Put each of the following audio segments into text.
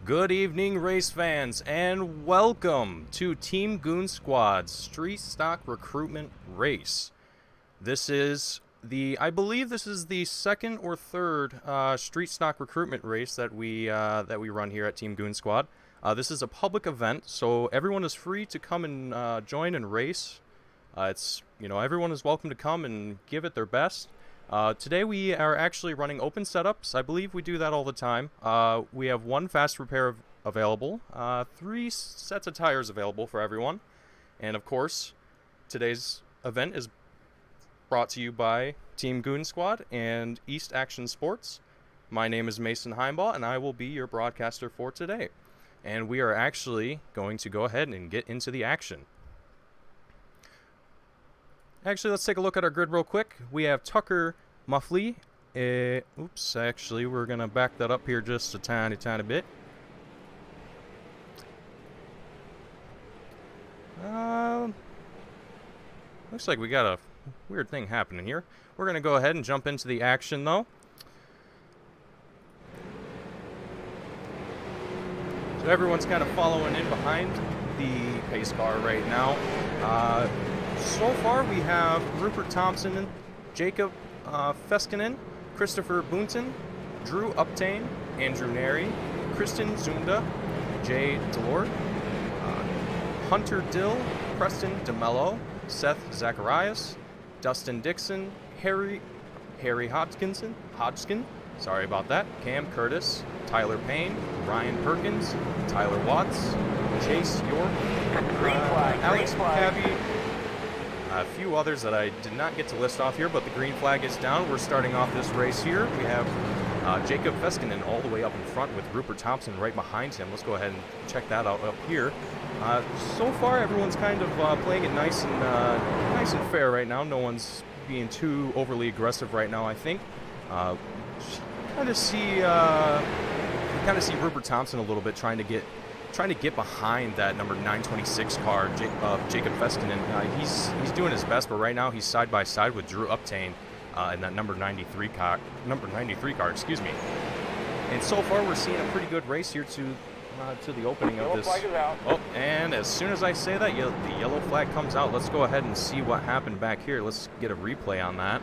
Good evening, race fans, and welcome to Team Goon Squad's Street Stock Recruitment Race. This is I believe this is the second or third Street Stock Recruitment Race that we run here at Team Goon Squad. This is a public event, so everyone is free to come and join and race. Everyone is welcome to come and give it their best. Today we are actually running open setups. I believe we do that all the time. We have one fast repair available, 3 sets of tires available for everyone, and of course, today's event is brought to you by Team Goon Squad and East Action Sports. My name is Mason Heimbaugh, and I will be your broadcaster for today. And we are actually going to go ahead and get into the action. Actually, let's take a look at our grid real quick. We have Tucker Muffley. Actually, we're going to back that up here just a tiny bit. Looks like we got a weird thing happening here. We're going to go ahead and jump into the action, though. So everyone's kind of following in behind the pace car right now. So far, we have Rupert Thompson, Jacob Feskinen, Christopher Boonton, Drew Uptain, Andrew Neri, Kristen Zunda, Jay Delort, Hunter Dill, Preston DeMello, Seth Zacharias, Dustin Dixon, Harry Hodgkin, sorry about that, Cam Curtis, Tyler Payne, Ryan Perkins, Tyler Watts, Chase York, Alex McCabe, a few others that I did not get to list off here, but the green flag is down. We're starting off this race here. We have Jacob Feskinen all the way up in front with Rupert Thompson right behind him. Let's go ahead and check that out up here. So far, everyone's kind of playing it nice and fair right now. No one's being too overly aggressive right now, I think. Kind of see Rupert Thompson a little bit trying to get behind that number 926 car, Jacob Feskinen. He's doing his best, but right now he's side by side with Drew Uptain in that number 93 car, excuse me. And so far we're seeing a pretty good race here to the opening of this. Oh, and as soon as I say that, the yellow flag comes out. Let's go ahead and see what happened back here. Let's get a replay on that.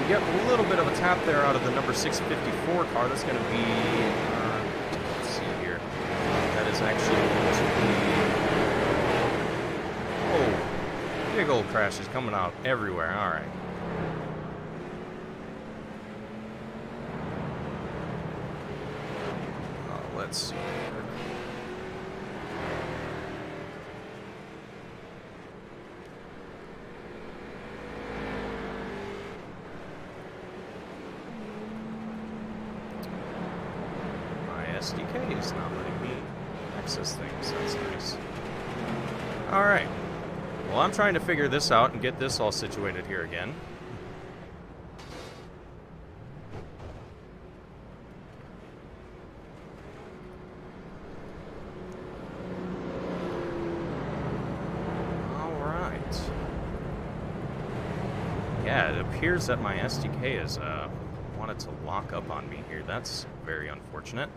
Yep, a little bit of a tap there out of the number 654 car. That's going to be, let's see here. That is actually going to be, oh, big old crashes coming out everywhere. All right. Let's see. SDK is not letting me access things. That's nice. Alright. Well, I'm trying to figure this out and get this all situated here again. Alright. Yeah, it appears that my SDK is wanted to lock up on me here. That's very unfortunate.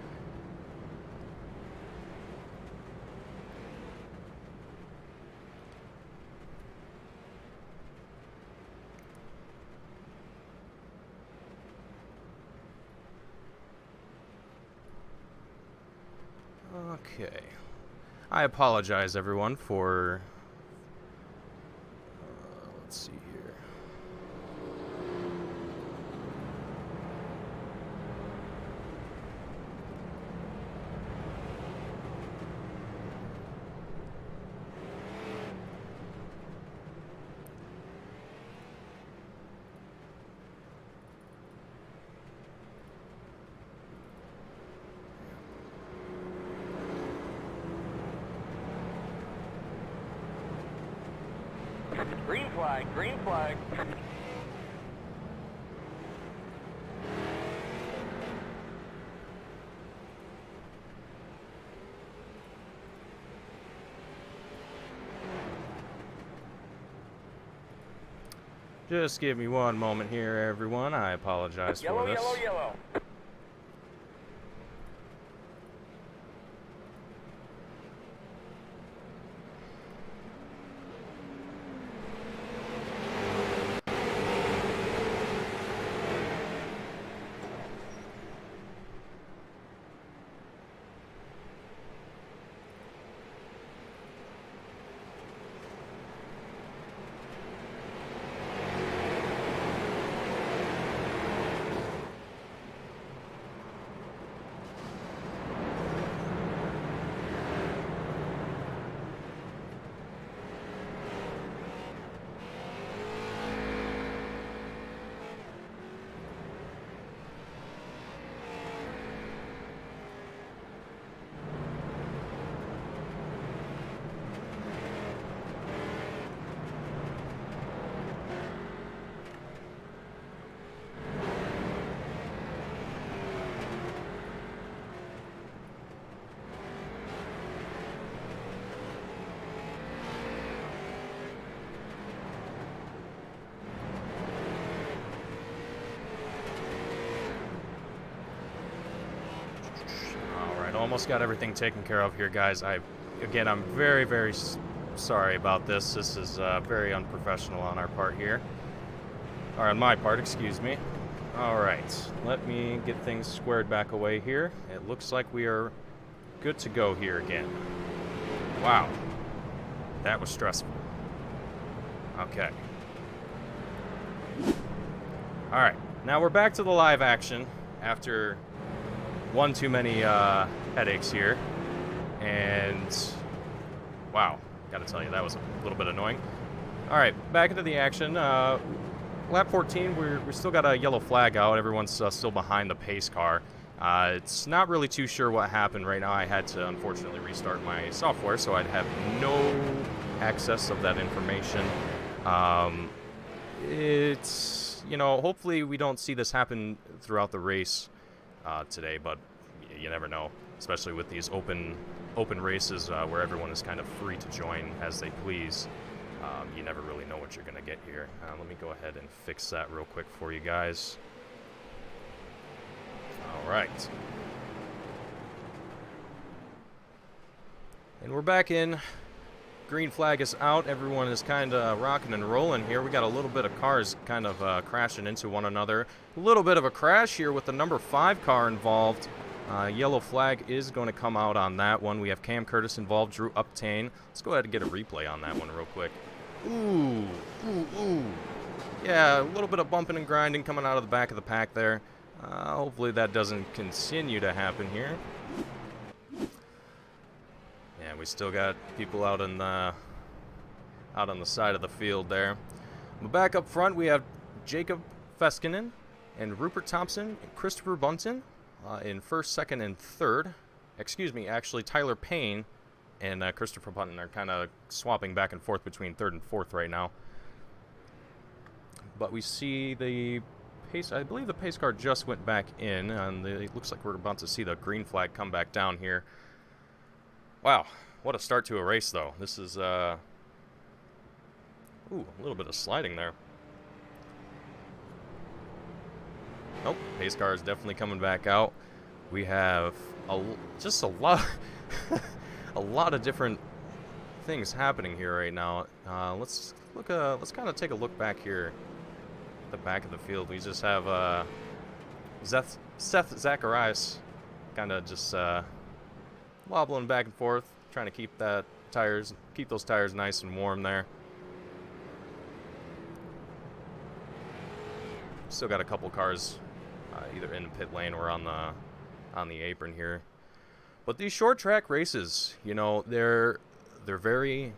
Okay. I apologize, everyone, for... let's see here. Green flag, green flag. Just give me one moment here, everyone. I apologize Yellow, for this. yellow, yellow. Almost got everything taken care of here, guys. Again, I'm very, very sorry about this. This is very unprofessional on our part here. Or on my part, excuse me. Alright, let me get things squared back away here. It looks like we are good to go here again. Wow. That was stressful. Okay. Alright, now we're back to the live action after one too many headaches here, and wow, gotta tell you, that was a little bit annoying. All right, back into the action. Lap 14, we still got a yellow flag out. Everyone's still behind the pace car. It's not really too sure what happened right now. I had to unfortunately restart my software, so I'd have no access of that information. It's, you know, hopefully we don't see this happen throughout the race today, but you never know, especially with these open races where everyone is kind of free to join as they please. You never really know what you're going to get here. Let me go ahead and fix that real quick for you guys. All right. And we're back in. Green flag is out. Everyone is kind of rocking and rolling here. We got a little bit of cars kind of crashing into one another. A little bit of a crash here with the number 5 car involved. Yellow flag is going to come out on that one. We have Cam Curtis involved, Drew Uptane. Let's go ahead and get a replay on that one real quick. Ooh, ooh, ooh. Yeah, a little bit of bumping and grinding coming out of the back of the pack there. Hopefully that doesn't continue to happen here. Yeah, we still got people out on the side of the field there. But back up front, we have Jacob Feskinen and Rupert Thompson and Christopher Bunton in first, second, and third. Excuse me, actually Tyler Payne and Christopher Bunton are kind of swapping back and forth between third and fourth right now. But we see the pace, I believe the pace car just went back in, and it looks like we're about to see the green flag come back down here. Wow, what a start to a race, though. This is, ooh, a little bit of sliding there. Nope, pace car is definitely coming back out. We have just a lot, a lot of different things happening here right now. Let's kind of take a look back here at the back of the field. We just have Seth Zacharias kind of just wobbling back and forth, trying to keep those tires nice and warm there. Still got a couple cars either in the pit lane or on the apron here. But these short track races, you know, they're very,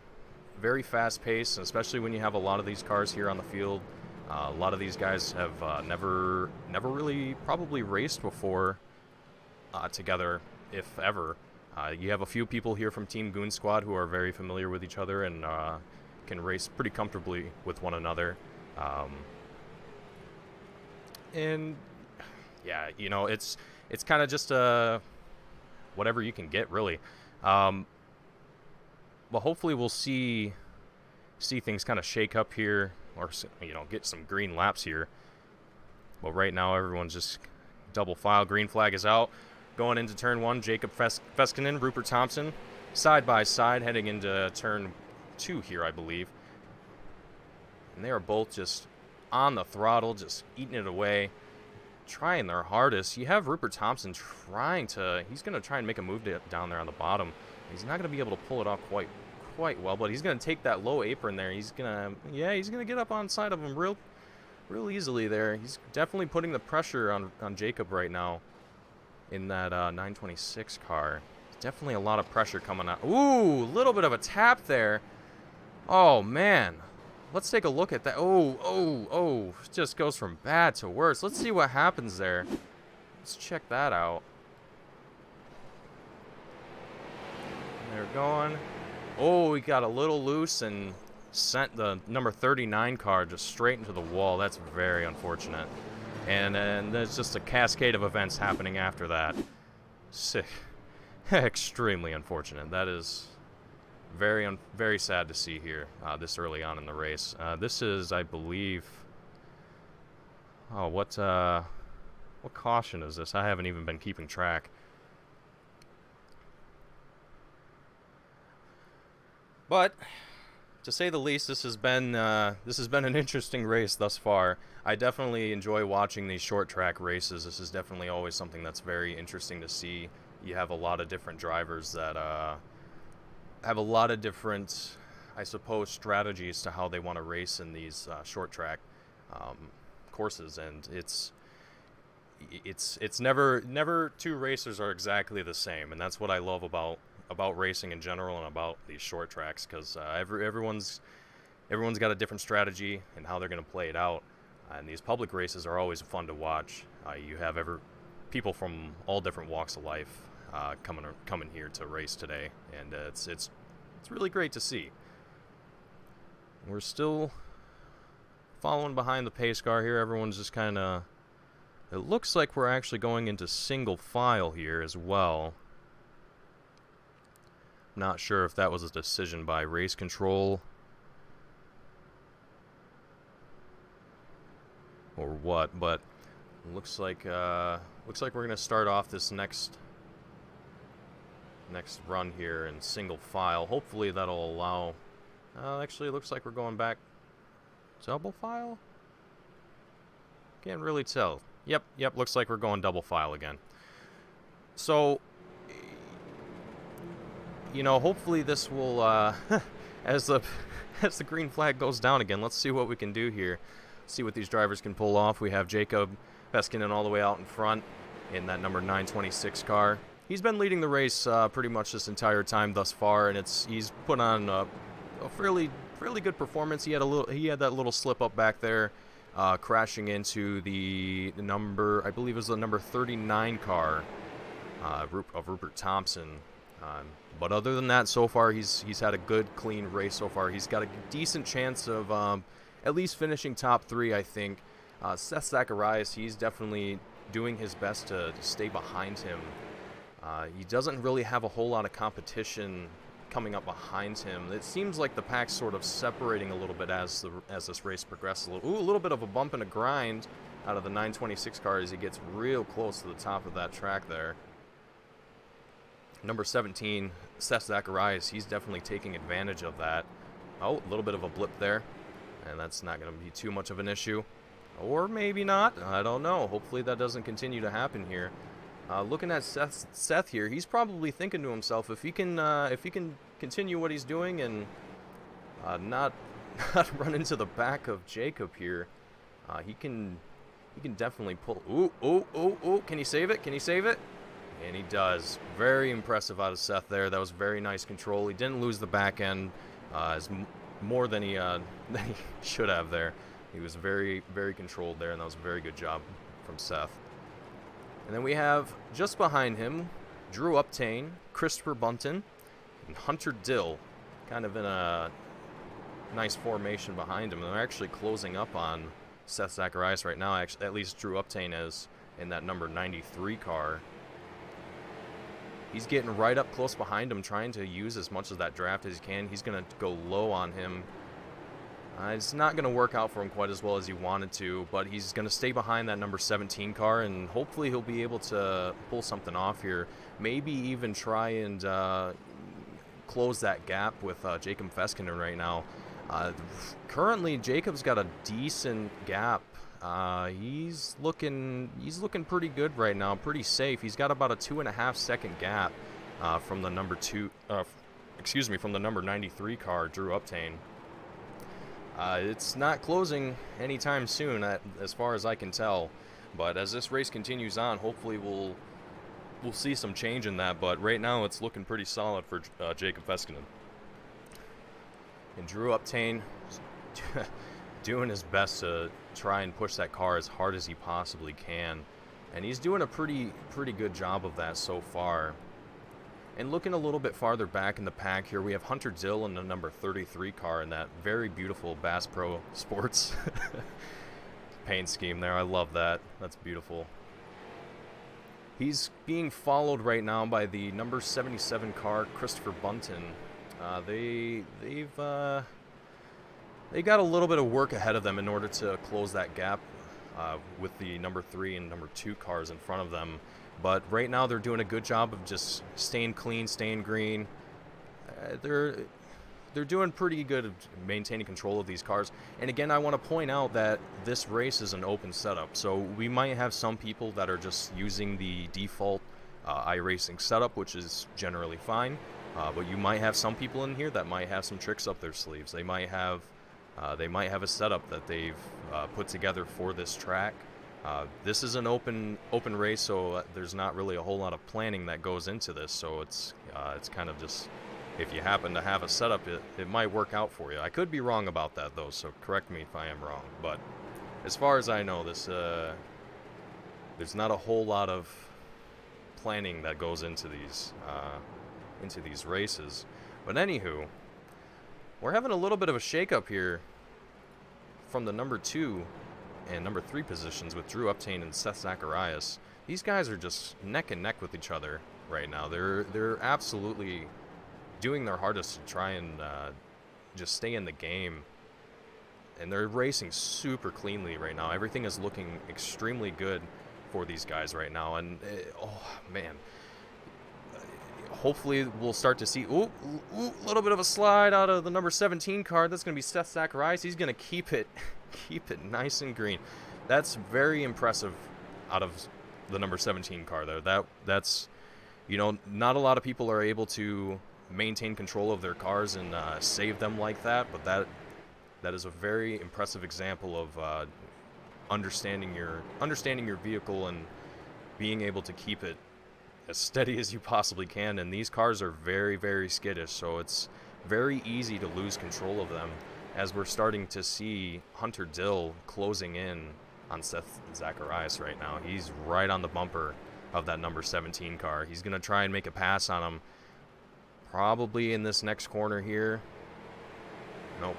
very fast paced, especially when you have a lot of these cars here on the field. A lot of these guys have never really probably raced before together, if ever. You have a few people here from Team Goon Squad who are very familiar with each other and can race pretty comfortably with one another. And yeah, you know, it's kind of just whatever you can get, really. But hopefully we'll see see things kind of shake up here, or get some green laps here. But right now, everyone's just double file. Green flag is out. Going into turn 1, Jacob Feskinen, Rupert Thompson, side by side, heading into turn 2 here, I believe. And they are both just on the throttle, just eating it away, trying their hardest. You have Rupert Thompson he's going to try and make a move down there on the bottom. He's not going to be able to pull it off quite well, but he's going to take that low apron there. He's going to get up on side of him real easily there. He's definitely putting the pressure on Jacob right now in that 926 car. Definitely a lot of pressure coming out. Ooh, a little bit of a tap there. Oh, man. Let's take a look at that. Oh. Just goes from bad to worse. Let's see what happens there. Let's check that out. They're going. Oh, we got a little loose and sent the number 39 car just straight into the wall. That's very unfortunate. And there's just a cascade of events happening after that. Sick. Extremely unfortunate. That is very sad to see here this early on in the race. This is, I believe... Oh, what caution is this? I haven't even been keeping track. But, to say the least, this has been an interesting race thus far. I definitely enjoy watching these short track races. This is definitely always something that's very interesting to see. You have a lot of different drivers that have a lot of different, I suppose, strategies to how they want to race in these short track courses, and it's never two racers are exactly the same, and that's what I love about racing in general and about these short tracks, because everyone's got a different strategy and how they're going to play it out. And these public races are always fun to watch. You have people from all different walks of life coming here to race today, and it's really great to see. We're still following behind the pace car here. Everyone's just kind of... It looks like we're actually going into single file here as well. Not sure if that was a decision by race control or what, but looks like we're gonna start off this next run here in single file. Hopefully that'll allow... actually, it looks like we're going back double file? Can't really tell. Yep, looks like we're going double file again. So, hopefully this will, as the green flag goes down again, let's see what we can do here. See what these drivers can pull off. We have Jacob Feskinen all the way out in front in that number 926 car. He's been leading the race pretty much this entire time thus far, and he's put on a fairly good performance. He had that little slip up back there, crashing into the number, I believe it was the number 39 car of Rupert Thompson. But other than that, so far he's had a good, clean race so far. He's got a decent chance of at least finishing top 3, I think. Seth Zacharias, he's definitely doing his best to stay behind him. He doesn't really have a whole lot of competition coming up behind him. It seems like the pack's sort of separating a little bit as this race progresses. A little bit of a bump and a grind out of the 926 car as he gets real close to the top of that track there. Number 17, Seth Zacharias, he's definitely taking advantage of that. Oh, a little bit of a blip there, and that's not going to be too much of an issue. Or maybe not, I don't know. Hopefully that doesn't continue to happen here. Looking at Seth here, he's probably thinking to himself, if he can continue what he's doing and not run into the back of Jacob here, he can definitely pull. Ooh! Can he save it? And he does. Very impressive out of Seth there. That was very nice control. He didn't lose the back end more than he should have there. He was very, very controlled there, and that was a very good job from Seth. And then we have, just behind him, Drew Uptain, Christopher Bunton, and Hunter Dill, kind of in a nice formation behind him. And they're actually closing up on Seth Zacharias right now. Actually, at least Drew Uptain is in that number 93 car. He's getting right up close behind him, trying to use as much of that draft as he can. He's going to go low on him It's not going to work out for him quite as well as he wanted to, but he's going to stay behind that number 17 car, and hopefully he'll be able to pull something off here. Maybe even try and close that gap with Jacob Feskinen right now. Currently, Jacob's got a decent gap. He's looking pretty good right now, pretty safe. He's got about a 2.5 second gap from the number from the number 93 car, Drew Uptain. It's not closing anytime soon, as far as I can tell. But as this race continues on, hopefully we'll see some change in that. But right now, it's looking pretty solid for Jacob Feskinen. And Drew Uptain doing his best to try and push that car as hard as he possibly can, and he's doing a pretty good job of that so far. And looking a little bit farther back in the pack here, we have Hunter Dill in the number 33 car in that very beautiful Bass Pro Sports paint scheme there. I love that. That's beautiful. He's being followed right now by the number 77 car, Christopher Bunton. They got a little bit of work ahead of them in order to close that gap with the number 3 and number 2 cars in front of them. But right now they're doing a good job of just staying clean, staying green. They're doing pretty good at maintaining control of these cars. And again, I want to point out that this race is an open setup. So we might have some people that are just using the default iRacing setup, which is generally fine. But you might have some people in here that might have some tricks up their sleeves. They might have a setup that they've put together for this track. This is an open race, so there's not really a whole lot of planning that goes into this. So it's kind of just, if you happen to have a setup, it might work out for you. I could be wrong about that though, so correct me if I am wrong. But as far as I know, there's not a whole lot of planning that goes into these races. But anywho, we're having a little bit of a shakeup here from the number 2 and number 3 positions with Drew Uptain and Seth Zacharias. These guys are just neck and neck with each other right now. They're absolutely doing their hardest to try and just stay in the game. And they're racing super cleanly right now. Everything is looking extremely good for these guys right now. And, oh, man. Hopefully we'll start to see a little bit of a slide out of the number 17 car. That's going to be Seth Zacharias. He's going to keep it nice and green. That's very impressive out of the number 17 car there. That's not a lot of people are able to maintain control of their cars and save them like that, but that is a very impressive example of understanding your vehicle and being able to keep it as steady as you possibly can. And these cars are very, very skittish, so it's very easy to lose control of them, as we're starting to see Hunter Dill closing in on Seth Zacharias right now. He's right on the bumper of that number 17 car. He's going to try and make a pass on him, probably in this next corner here. Nope,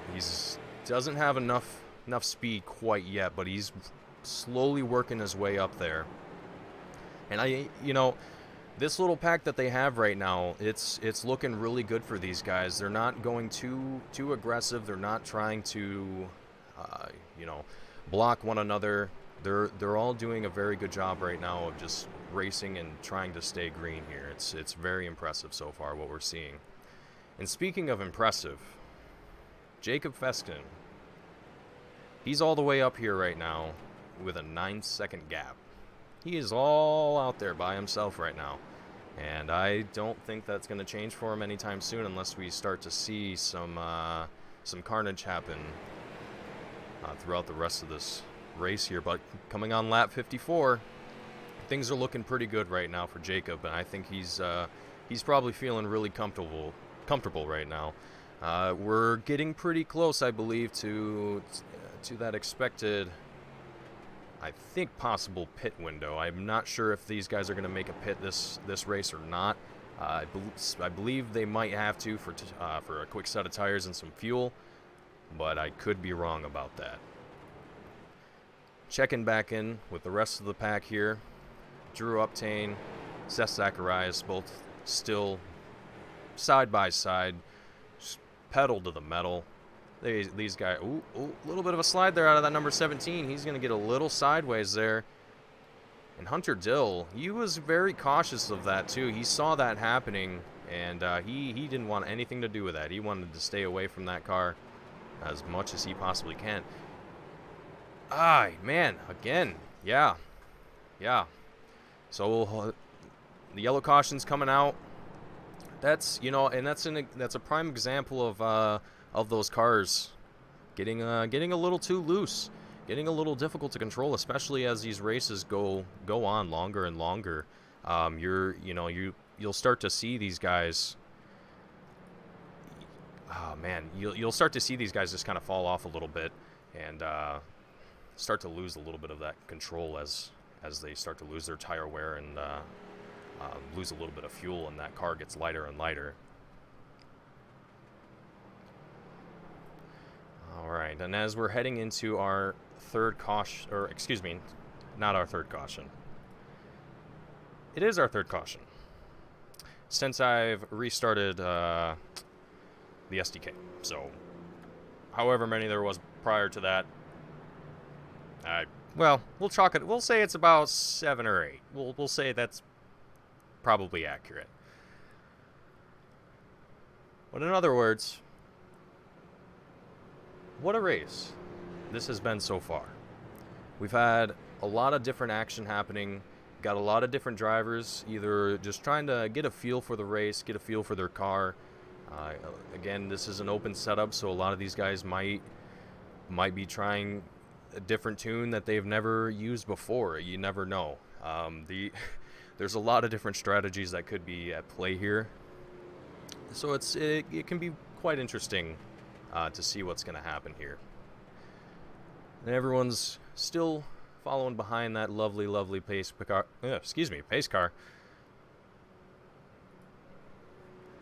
doesn't have enough speed quite yet, but he's slowly working his way up there. And this little pack that they have right now, it's looking really good for these guys. They're not going too aggressive. They're not trying to, block one another. They're all doing a very good job right now of just racing and trying to stay green here. It's very impressive so far what we're seeing. And speaking of impressive, Jacob Feskinen, he's all the way up here right now with a 9-second gap. He is all out there by himself right now, and I don't think that's going to change for him anytime soon unless we start to see some carnage happen throughout the rest of this race here. But coming on lap 54, things are looking pretty good right now for Jacob, and I think he's probably feeling really comfortable right now. We're getting pretty close, I believe, to that expected, I think, possible pit window. I'm not sure if these guys are going to make a pit this race or not. I believe they might have to for a quick set of tires and some fuel, but I could be wrong about that. Checking back in with the rest of the pack here. Drew Uptain, Seth Zacharias, both still side by side, pedal to the metal. These guys, ooh, a little bit of a slide there out of that number 17. He's going to get a little sideways there. And Hunter Dill, he was very cautious of that too. He saw that happening, and he didn't want anything to do with that. He wanted to stay away from that car as much as he possibly can. Man, again, yeah. So the yellow caution's coming out. That's, you know, and that's a prime example of those cars getting a little too loose, getting a little difficult to control, especially as these races go on longer and longer. You'll start to see these guys. Oh man, you'll start to see these guys just kind of fall off a little bit and start to lose a little bit of that control as they start to lose their tire wear and lose a little bit of fuel, and that car gets lighter and lighter. All right, and as we're heading into our third caution, or excuse me, not our third caution. It is our third caution. Since I've restarted the SDK. So, however many there was prior to that, well, we'll chalk it. We'll say it's about 7 or 8. We'll say that's probably accurate. But in other words, what a race this has been so far. We've had a lot of different action happening. Got a lot of different drivers either just trying to get a feel for the race, get a feel for their car. Again, this is an open setup, so a lot of these guys might be trying a different tune that they've never used before. You never know. There's a lot of different strategies that could be at play here. So it can be quite interesting to see what's going to happen here. And everyone's still following behind that lovely pace car.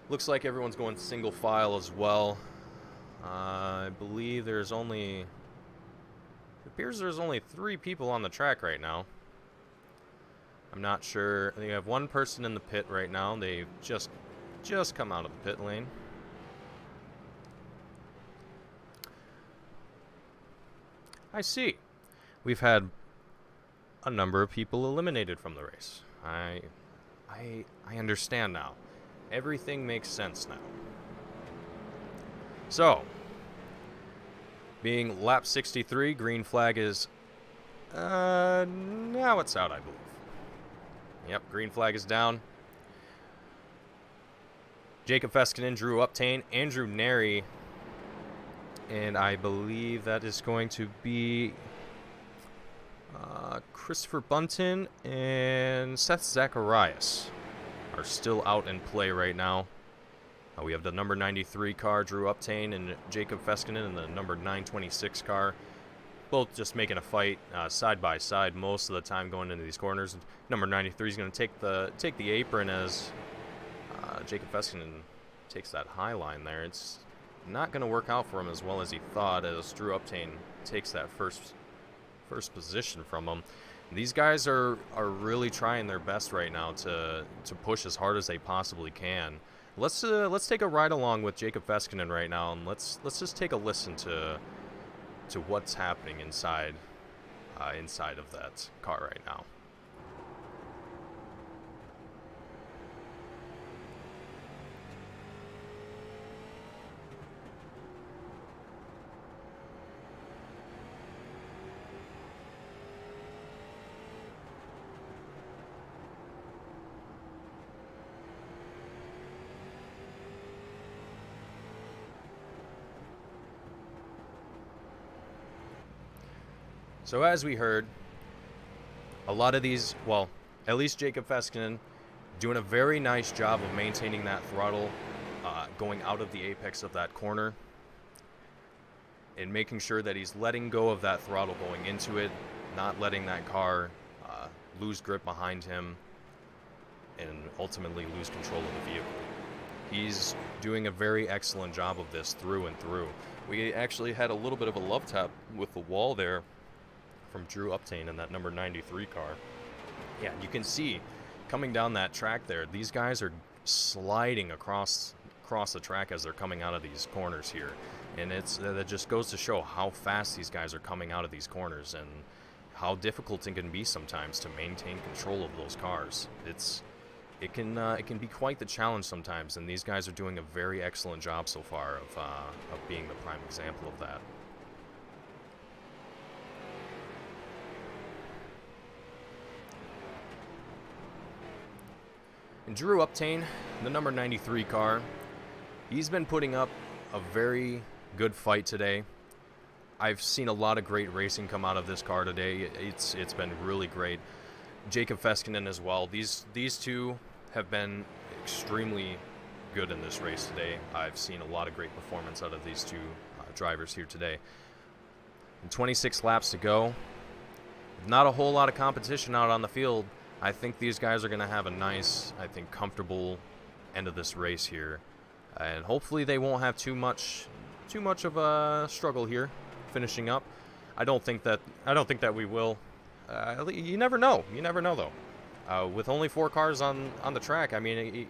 Looks like everyone's going single file as well. I believe it appears there's only 3 people on the track right now. I'm not sure. I think I have one person in the pit right now. They've just come out of the pit lane. I see. We've had a number of people eliminated from the race. I understand now. Everything makes sense now. So, being lap 63, green flag is now it's out, I believe. Yep, green flag is down. Jacob Feskinen, Drew Uptain, Andrew Neri, and I believe that is going to be Christopher Bunton and Seth Zacharias are still out in play right now. We have the number 93 car, Drew Uptain, and Jacob Feskinen, and the number 926 car, both just making a fight side by side most of the time going into these corners. Number 93 is going to take the apron as Jacob Feskinen takes that high line there. It's not going to work out for him as well as he thought, as Drew Uptain takes that first position from him. These guys are really trying their best right now to push as hard as they possibly can. Let's take a ride along with Jacob Feskinen right now, and let's just take a listen to what's happening inside of that car right now. So as we heard, a lot of these, well, at least Jacob Feskinen, doing a very nice job of maintaining that throttle, going out of the apex of that corner, and making sure that he's letting go of that throttle going into it, not letting that car lose grip behind him, and ultimately lose control of the vehicle. He's doing a very excellent job of this through and through. We actually had a little bit of a love tap with the wall there from Drew Uptain in that number 93 car. Yeah, you can see coming down that track there, these guys are sliding across the track as they're coming out of these corners here. And that just goes to show how fast these guys are coming out of these corners and how difficult it can be sometimes to maintain control of those cars. It can be quite the challenge sometimes, and these guys are doing a very excellent job so far of being the prime example of that. And Drew Uptain, the number 93 car, he's been putting up a very good fight today. I've seen a lot of great racing come out of this car today. It's been really great. Jacob Feskinen as well. These two have been extremely good in this race today. I've seen a lot of great performance out of these two drivers here today. And 26 laps to go. Not a whole lot of competition out on the field. I think these guys are going to have a nice, I think, comfortable end of this race here. And hopefully they won't have too much of a struggle here finishing up. I don't think that we will. You never know. You never know, though. With only 4 cars on the track, I mean,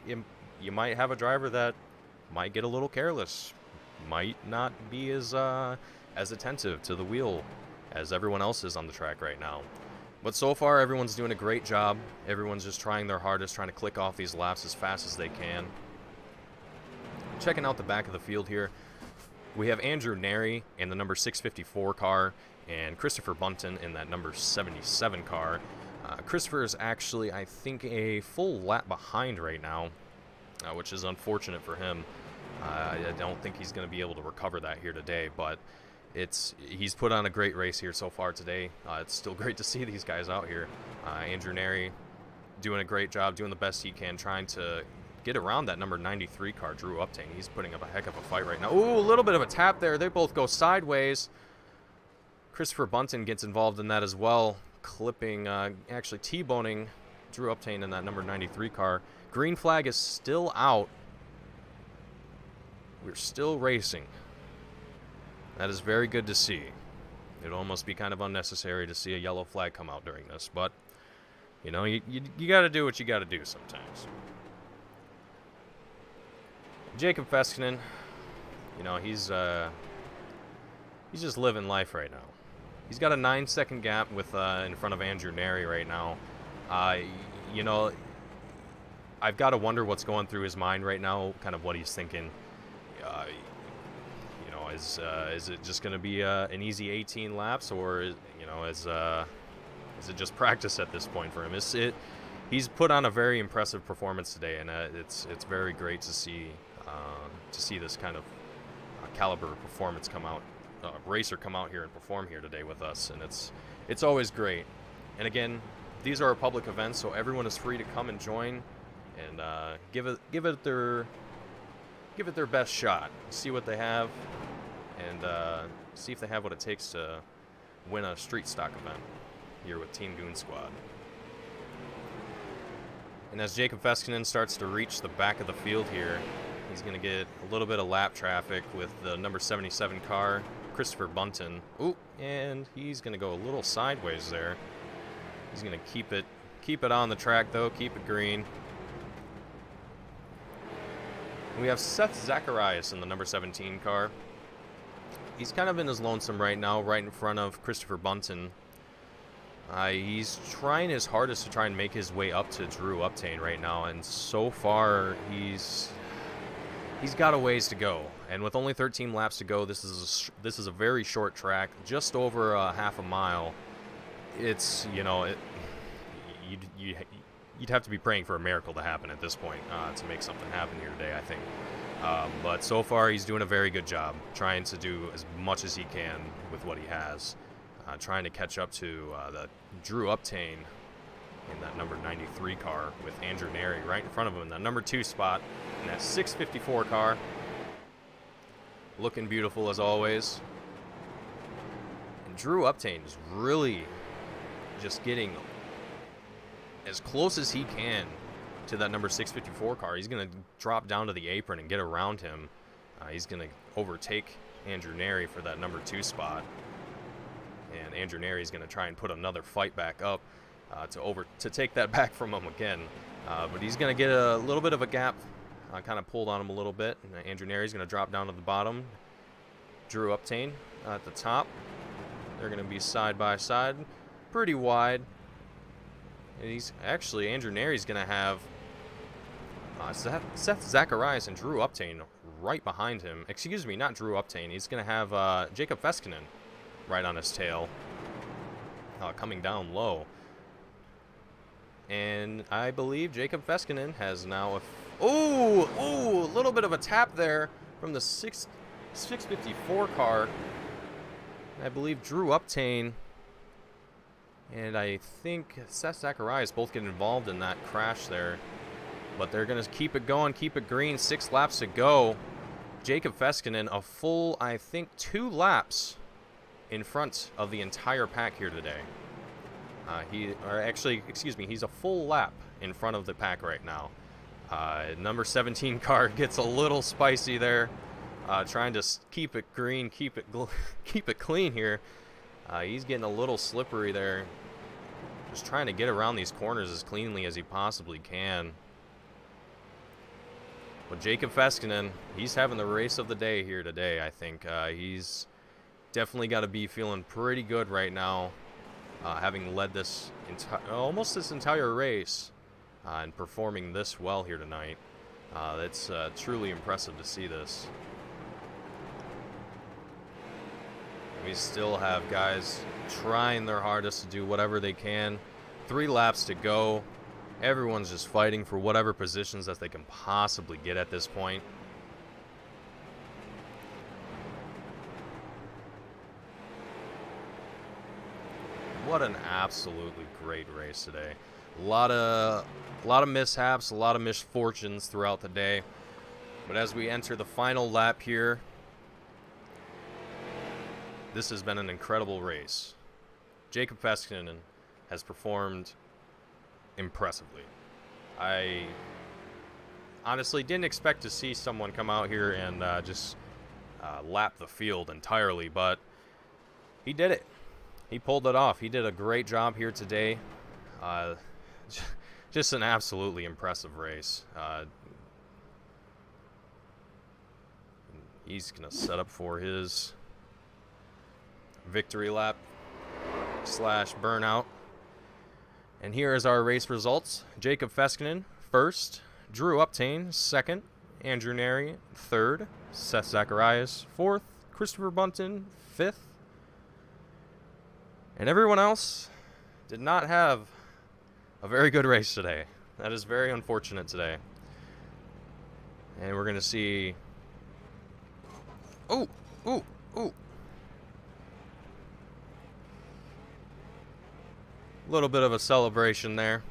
you might have a driver that might get a little careless, might not be as attentive to the wheel as everyone else is on the track right now. But so far, everyone's doing a great job. Everyone's just trying their hardest, trying to click off these laps as fast as they can. Checking out the back of the field here, we have Andrew Neri in the number 654 car and Christopher Bunton in that number 77 car. Christopher is actually, I think, a full lap behind right now, which is unfortunate for him. I don't think he's going to be able to recover that here today, but he's put on a great race here so far today. It's still great to see these guys out here. Andrew Neri doing a great job, doing the best he can, trying to get around that number 93 car, Drew Uptain. He's putting up a heck of a fight right now. Ooh, a little bit of a tap there. They both go sideways. Christopher Bunton gets involved in that as well, clipping, actually T-boning Drew Uptain in that number 93 car. Green flag is still out. We're still racing. That is very good to see. It'd almost be kind of unnecessary to see a yellow flag come out during this, but you know, you got to do what you got to do sometimes. Jacob Feskinen, you know, he's just living life right now. He's got a 9-second gap with in front of Andrew Neri right now. You know, I've got to wonder what's going through his mind right now, kind of what he's thinking. You know, is it just going to be an easy 18 laps, or you know, is it just practice at this point for him? He's put on a very impressive performance today, and it's very great to see this kind of caliber of performance racer come out here and perform here today with us, and it's always great. And again, these are public events, so everyone is free to come and join and give it their best shot, see what they have, and see if they have what it takes to win a street stock event here with Team Goon Squad. And as Jacob Feskinen starts to reach the back of the field here, he's going to get a little bit of lap traffic with the number 77 car, Christopher Bunton. Ooh, and he's going to go a little sideways there. He's going to keep it on the track, though, keep it green. We have Seth Zacharias in the number 17 car. He's kind of in his lonesome right now, right in front of Christopher Bunton. He's trying his hardest to try and make his way up to Drew Uptain right now, and so far he's got a ways to go. And with only 13 laps to go, this is a very short track, just over half a mile. It's, you know, you'd have to be praying for a miracle to happen at this point to make something happen here today, I think. But so far, he's doing a very good job, trying to do as much as he can with what he has, trying to catch up to the Drew Uptain in that number 93 car with Andrew Neri right in front of him in that number 2 spot in that 654 car. Looking beautiful as always. And Drew Uptain is really just getting as close as he can to that number 654 car. He's going to drop down to the apron and get around him. He's going to overtake Andrew Neri for that number 2 spot. And Andrew Neri is going to try and put another fight back up to take that back from him again. But he's going to get a little bit of a gap, kind of pulled on him a little bit. And Andrew Neri is going to drop down to the bottom. Drew Uptain at the top. They're going to be side by side, pretty wide. And he's actually, Andrew Neri's going to have Seth Zacharias and Drew Uptain right behind him. Excuse me, not Drew Uptain. He's going to have Jacob Feskinen right on his tail, coming down low. And I believe Jacob Feskinen has now a little bit of a tap there from the 654 car. I believe Drew Uptain and I think Seth Zacharias both get involved in that crash there. But they're going to keep it going, keep it green. 6 laps to go. Jacob Feskinen, a full, I think, 2 laps in front of the entire pack here today. He's a full lap in front of the pack right now. Number 17 car gets a little spicy there, trying to keep it green, keep it clean here. He's getting a little slippery there, just trying to get around these corners as cleanly as he possibly can. But Jacob Feskinen, he's having the race of the day here today, I think. He's definitely got to be feeling pretty good right now, having led this almost this entire race and performing this well here tonight. It's truly impressive to see this. We still have guys trying their hardest to do whatever they can. 3 laps to go. Everyone's just fighting for whatever positions that they can possibly get at this point. What an absolutely great race today. A lot of mishaps, a lot of misfortunes throughout the day. But as we enter the final lap here, this has been an incredible race. Jacob Feskinen has performed impressively. I honestly didn't expect to see someone come out here and just lap the field entirely, but he did it. He pulled it off. He did a great job here today. Just an absolutely impressive race. He's going to set up for his victory lap / burnout. And here is our race results. Jacob Feskinen, first. Drew Uptain, second. Andrew Neri, third. Seth Zacharias, fourth. Christopher Bunton, fifth. And everyone else did not have a very good race today. That is very unfortunate today. And we're going to see... Ooh. A little bit of a celebration there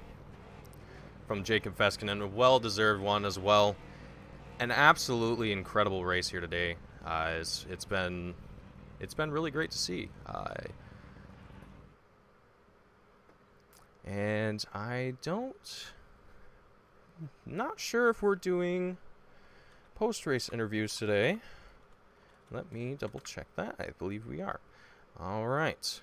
from Jacob Feskinen. A well-deserved one as well. An absolutely incredible race here today. It's been really great to see. And not sure if we're doing post-race interviews today. Let me double check that. I believe we are. All right.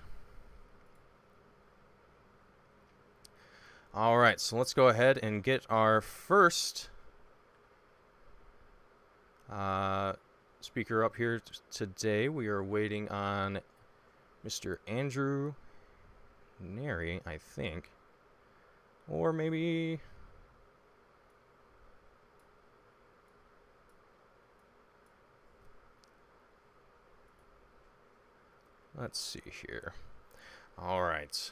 All right, so let's go ahead and get our first speaker up here today. We are waiting on Mr. Andrew Neri, I think. Or maybe... Let's see here. All right.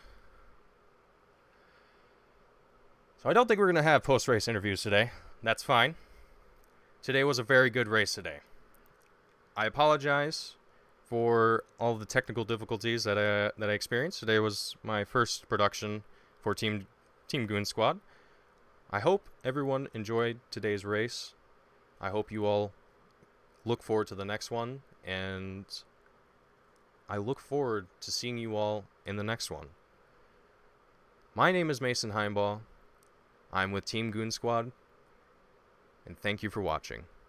So I don't think we're going to have post-race interviews today. That's fine. Today was a very good race today. I apologize for all the technical difficulties that I experienced. Today was my first production for Team Goon Squad. I hope everyone enjoyed today's race. I hope you all look forward to the next one, and I look forward to seeing you all in the next one. My name is Mason Heimbaugh. I'm with Team Goon Squad, and thank you for watching.